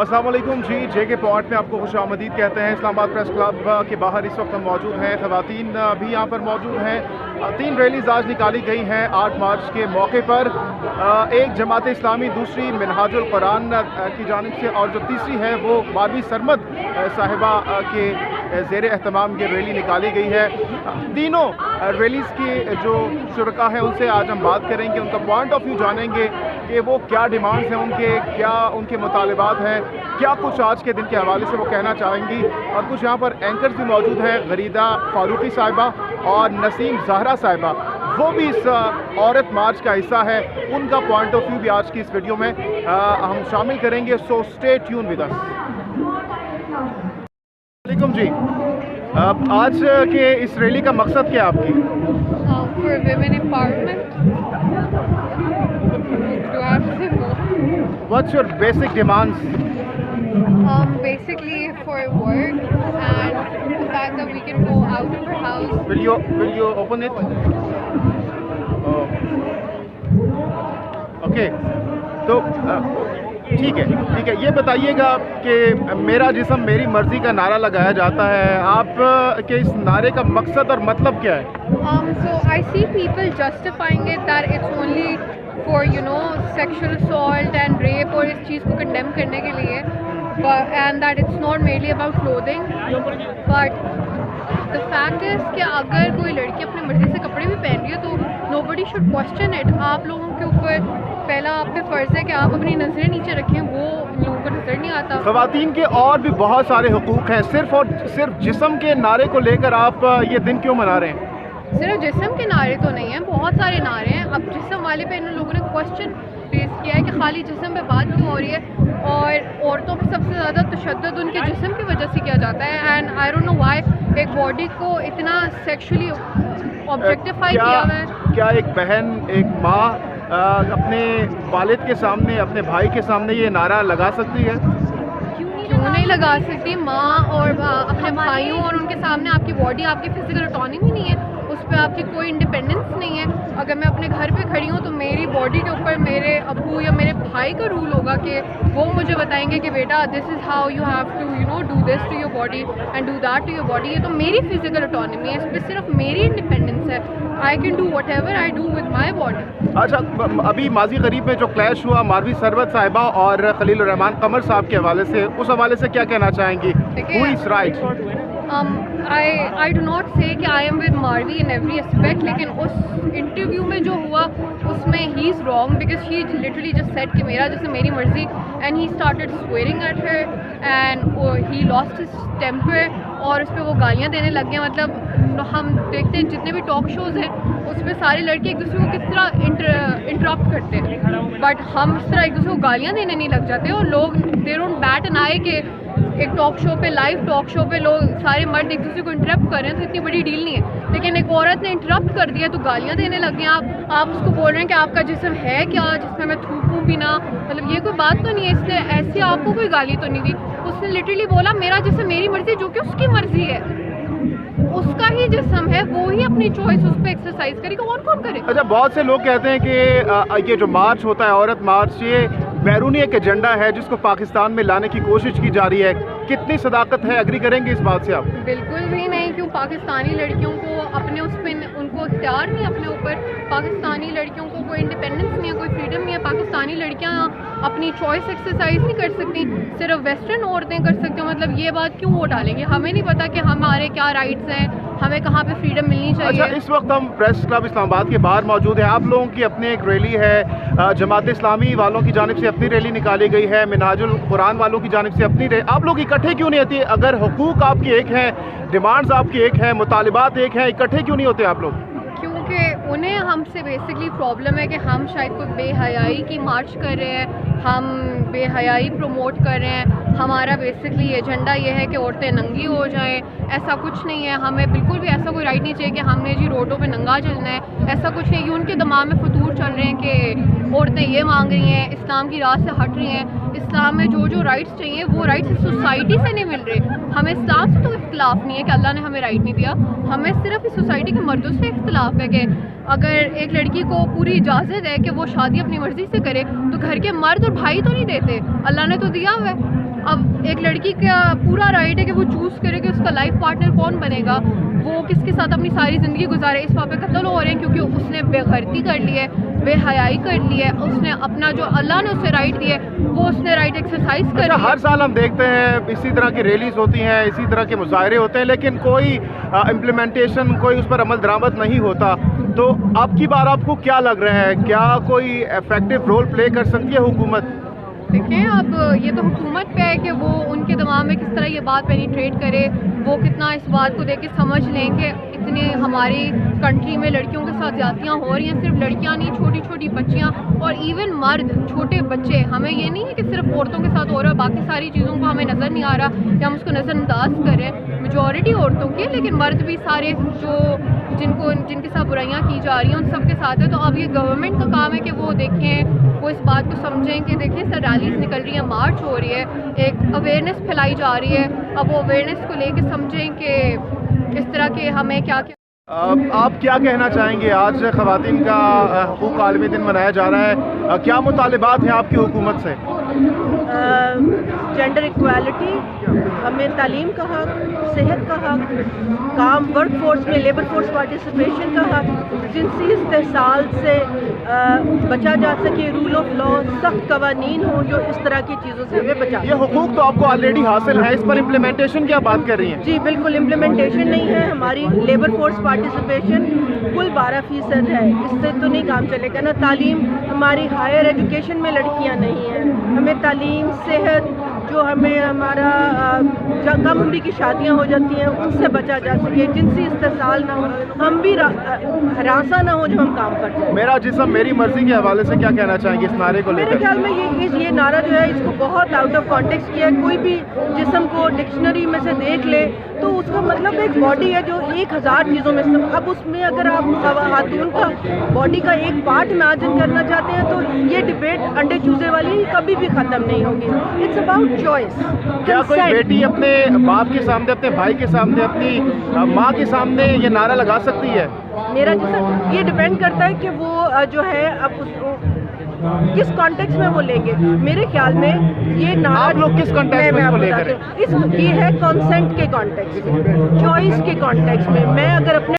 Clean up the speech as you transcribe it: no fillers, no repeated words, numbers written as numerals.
अस्सलाम वालेकुम जी, JK point में आपको खुशामदीद कहते हैं। इस्लामाबाद प्रेस क्लब के बाहर इस वक्त हम मौजूद हैं। ख़वातीन भी यहाँ पर मौजूद हैं। 3 रैलीज आज निकाली गई हैं 8 मार्च के मौके पर। एक जमात इस्लामी, दूसरी मिनहाजुल कुरान की जानिब से, और जो तीसरी है वो मौलवी सरमद साहिबा के ज़ेर एहतमाम ये रैली निकाली गई है। तीनों रैलीज़ के जो शुरका हैं उनसे आज हम बात करेंगे, उनका पॉइंट ऑफ व्यू जानेंगे कि वो क्या डिमांड्स हैं उनके, क्या उनके मुतालबात हैं, क्या कुछ आज के दिन के हवाले से वो कहना चाहेंगी। और कुछ यहाँ पर एंकर्स भी मौजूद हैं, गरीदा फारूकी साहिबा और नसीम ज़हरा साहिबा, वो भी इस औरत मार्च का हिस्सा है। उनका पॉइंट ऑफ व्यू भी आज की इस वीडियो में हम शामिल करेंगे। So stay tune with us. वालेकुम जी, आज के इस रैली का मकसद क्या है आपकी? For women empowerment. Do I have to say more? What's your basic demands? Basically for work and the fact that we can go out of our house. Will you open it? Oh. Okay. तो ठीक है, ये बताइएगा कि मेरा जिस्म मेरी मर्ज़ी का नारा लगाया जाता है, आप के इस नारे का मकसद और मतलब क्या है? So I see people justifying it that it's only for sexual assault and rape और इस चीज़ को condemn करने के लिए, and that it's not merely about clothing, but the fact is कि अगर कोई लड़की अपनी मर्ज़ी से कपड़े भी पहन रही है तो nobody should question it. आप लोगों के ऊपर पहला आप पे फ़र्ज़ है कि आप अपनी नज़रें नीचे रखें, वो लोगों को नज़र नहीं आता। ख़वातीन के और भी बहुत सारे हुकूक हैं, सिर्फ जिस्म के नारे को लेकर आप ये दिन क्यों मना रहे हैं? सिर्फ जिस्म के नारे तो नहीं हैं, बहुत सारे नारे हैं। अब जिस्म वाले पे इन लोगों ने क्वेश्चन रेज़ किया है कि खाली जिस्म पे बात क्यों हो रही है, और औरतों पे सबसे ज़्यादा तशद्दुद उनके जिस्म की वजह से किया जाता है। And I don't know why एक बॉडी को इतना सेक्सुअली ऑब्जेक्टिफाई किया हुआ है। क्या एक बहन, एक माँ अपने वालिद के सामने, अपने भाई के सामने ये नारा लगा सकती है? क्यों नहीं लगा सकती? माँ और अपने भाइयों और उनके सामने आपकी बॉडी, आपकी फिजिकल ऑटोनॉमी नहीं है, उस पर आपकी कोई इंडिपेंडेंस नहीं है। अगर मैं अपने घर पे खड़ी हूँ तो मेरी बॉडी के ऊपर मेरे अब्बू या मेरे भाई का रूल होगा कि वो मुझे बताएंगे कि बेटा this is how you have to do this to your body and do that to your body. ये तो मेरी फिजिकल ऑटोनॉमी है, इस पर सिर्फ मेरी इंडिपेंडेंस है। I can do what ever I do with my body. अच्छा, अभी माजी करीब में जो क्लैश हुआ मौलवी सरमद साहिबा और खलील रहमान कमर साहब के हवाले से, उस हवाले से क्या कहना चाहेंगी? Who is right? I do not say कि I am with Marvi in every aspect, लेकिन उस इंटरव्यू में जो हुआ उसमें he is wrong because she literally just said कि मेरा जैसे मेरी मर्ज़ी, and he started swearing at her and he lost his temper और उस पर वो गालियाँ देने लग गए। मतलब हम देखते हैं जितने भी टॉक शोज़ हैं उस पर सारे लड़के एक दूसरे को किस तरह इंटरप्ट करते हैं, बट हम इस तरह एक दूसरे को गालियाँ देने नहीं लग जाते। और लोग दे डोंट बैट एन आई कि एक टॉक शो पे, लाइव टॉक शो पे लोग सारे मर्द एक दूसरे को इंटरप्ट कर रहे हैं तो इतनी बड़ी डील नहीं है, लेकिन एक औरत ने इंटरप्ट कर दिया तो गालियाँ देने लग गए। आप उसको बोल रहे हैं कि आपका जिस्म है क्या जिसमें मैं थूकूं भी ना, मतलब ये कोई बात तो नहीं है। इसलिए ऐसी आपको कोई गाली तो नहीं दी, उसने लिटरली बोला मेरा जिस्म मेरी मर्ज़ी, जो कि उसकी मर्ज़ी है, उसका ही जिस्म है, वो ही अपनी चॉइस उस पर एक्सरसाइज करेगा, और कौन करेगा। अच्छा, बहुत से लोग कहते हैं कि ये जो मार्च होता है, औरत मार्च, ये बैरूनी एक एजेंडा है जिसको पाकिस्तान में लाने की कोशिश की जा रही है। कितनी सदाकत है, एग्री करेंगे इस बात से आप? बिल्कुल भी नहीं। क्यों? पाकिस्तानी लड़कियों को अपने उस पर उनको इख्तियार नहीं अपने ऊपर, पाकिस्तानी लड़कियों को कोई इंडिपेंडेंस नहीं है, कोई फ्रीडम नहीं है। पाकिस्तानी लड़कियां अपनी चॉइस एक्सरसाइज नहीं कर सकती, सिर्फ वेस्टर्न औरतें कर सकती हैं। मतलब ये बात क्यों वो डालेंगे? हमें नहीं पता कि हमारे क्या राइट्स हैं, हमें कहाँ पे फ्रीडम मिलनी चाहिए। अच्छा, इस वक्त हम प्रेस क्लब इस्लामाबाद के बाहर मौजूद हैं। आप लोगों की अपनी एक रैली है, जमात इस्लामी वालों की जानिब से अपनी रैली निकाली गई है, मिनहाजुल कुरान वालों की जानिब से अपनी रैली। आप लोग इकट्ठे क्यों नहीं होते? अगर हुकूक आपकी एक हैं, डिमांड्स आपकी एक हैं, मुतालिबात एक हैं, इकट्ठे क्यों नहीं होते आप लोग? क्योंकि انہیں ہم سے بیسکلی پرابلم ہے کہ ہم شاید کوئی بے حیائی کی مارچ کر رہے ہیں, ہم بے حیائی پروموٹ کر رہے ہیں. ہمارا بیسکلی ایجنڈا یہ ہے کہ عورتیں ننگی ہو جائیں. ایسا کچھ نہیں ہے, ہمیں بالکل بھی ایسا کوئی رائٹ نہیں چاہیے کہ ہم نے جی روڈوں پہ ننگا چلنا ہے. ایسا کچھ نہیں. یہ ان کے دماغ میں فطور چل رہے ہیں کہ عورتیں یہ مانگ رہی ہیں, اسلام کی راہ سے ہٹ رہی ہیں. اسلام میں جو رائٹس چاہیے وہ رائٹس اس سوسائٹی سے نہیں مل رہے. ہمیں اسلام سے تو اختلاف نہیں ہے کہ اللہ نے ہمیں رائٹ نہیں دیا, ہمیں صرف اس سوسائٹی کے مردوں سے اختلاف ہے کہ اگر ایک لڑکی کو پوری اجازت ہے کہ وہ شادی اپنی مرضی سے کرے تو گھر کے مرد اور بھائی تو نہیں دیتے, اللہ نے تو دیا ہوا ہے. اب ایک لڑکی کا پورا رائٹ ہے کہ وہ چوز کرے کہ اس کا لائف پارٹنر کون بنے گا, وہ کس کے ساتھ اپنی ساری زندگی گزارے. اس پہ قتل ہو رہے ہیں کیونکہ اس نے بے غیرتی کر لی ہے, بے حیائی کر لی ہے. اس نے اپنا جو اللہ نے اسے رائٹ دی ہے وہ اس نے رائٹ ایکسرسائز کر لی ہے. ہر سال ہم دیکھتے ہیں اسی طرح کی ریلیز ہوتی ہیں, اسی طرح کے مظاہرے ہوتے ہیں, لیکن کوئی امپلیمنٹیشن, کوئی اس پر عمل درآمد نہیں ہوتا. تو اب کی بار آپ کو کیا لگ رہا ہے, کیا کوئی افیکٹو رول پلے کر سکتی ہے حکومت؟ دیکھیں اب یہ تو حکومت پہ ہے کہ وہ ان کے دماغ میں کس طرح یہ بات پینیٹریٹ کرے, وہ کتنا اس بات کو دیکھ کے سمجھ لیں کہ اتنی ہماری کنٹری میں لڑکیوں کے ساتھ زیادتیاں ہو رہی ہیں. صرف لڑکیاں نہیں, چھوٹی چھوٹی بچیاں اور ایون مرد, چھوٹے بچے. ہمیں یہ نہیں ہے کہ صرف عورتوں کے ساتھ ہو رہا ہے, باقی ساری چیزوں کو ہمیں نظر نہیں آ رہا کہ ہم اس کو نظر انداز کریں. میجورٹی عورتوں کی, لیکن مرد بھی سارے جو جن کے ساتھ برائیاں کی جا رہی ہیں ان سب کے ساتھ ہے. تو اب یہ گورنمنٹ کا کام ہے کہ وہ دیکھیں, وہ اس بات کو سمجھیں کہ دیکھیں سر ریلیز نکل رہی ہیں, مارچ ہو رہی ہے, ایک اویئرنیس پھیلائی جا رہی ہے. اب وہ اویئرنیس کو لے کے سمجھیں کہ اس طرح کے ہمیں کیا آپ کیا کہنا چاہیں گے؟ آج خواتین کا حقوق عالمی دن منایا جا رہا ہے, کیا مطالبات ہیں آپ کی حکومت سے؟ جینڈر ایکویلٹی, ہمیں تعلیم کا حق, صحت کا حق, کام ورک فورس میں لیبر فورس پارٹیسپیشن کا حق, جنسی استحصال سے بچا جا سکے, رول آف لا, سخت قوانین ہوں جو اس طرح کی چیزوں سے ہمیں بچا. یہ حقوق تو آپ کو آلریڈی حاصل ہے, اس پر امپلیمنٹیشن کیا بات کر رہی ہیں؟ جی بالکل امپلیمنٹیشن نہیں ہے. ہماری لیبر فورس پارٹیسپیشن کل 12% ہے, اس سے تو نہیں کام چلے گا نا. تعلیم, ہماری ہائر ایجوکیشن میں لڑکیاں نہیں ہیں. ہمیں تعلیم, صحت, جو ہمیں ہمارا کم عمری کی شادیاں ہو جاتی ہیں ان سے بچا جا سکے, جنسی استحصال نہ ہو, ہم بھی ہراساں نہ ہو جب ہم کام کرتے ہیں. میرا جسم میری مرضی کے حوالے سے کیا کہنا چاہیں گے اس نعرے کو لے کر؟ میرے خیال میں یہ نعرہ جو ہے اس کو بہت آؤٹ آف کانٹیکسٹ کیا ہے. کوئی بھی جسم کو ڈکشنری میں سے دیکھ لے تو اس کا مطلب ایک باڈی ہے جو 1000 چیزوں میں اب اس میں اگر آپ خاتون کا باڈی کا ایک پارٹ امیجن کرنا چاہتے ہیں تو یہ ڈبیٹ انڈے چوزے والی کبھی بھی ختم نہیں ہوگی. It's about choice. کیا کوئی بیٹی اپنے باپ کے سامنے, اپنے بھائی کے سامنے, اپنی ماں کے سامنے یہ نعرہ لگا سکتی ہے؟ میرا جسم, یہ ڈیپینڈ کرتا ہے کہ وہ جو ہے اب کس کانٹیکس میں وہ لیں گے. میرے خیال میں یہ نعرہ, آپ لوگ کس کانٹیکس میں لے کر, یہ ہے کانسینٹ کے کانٹیکس میں, چوائس کے کانٹیکس میں. میں اگر اپنے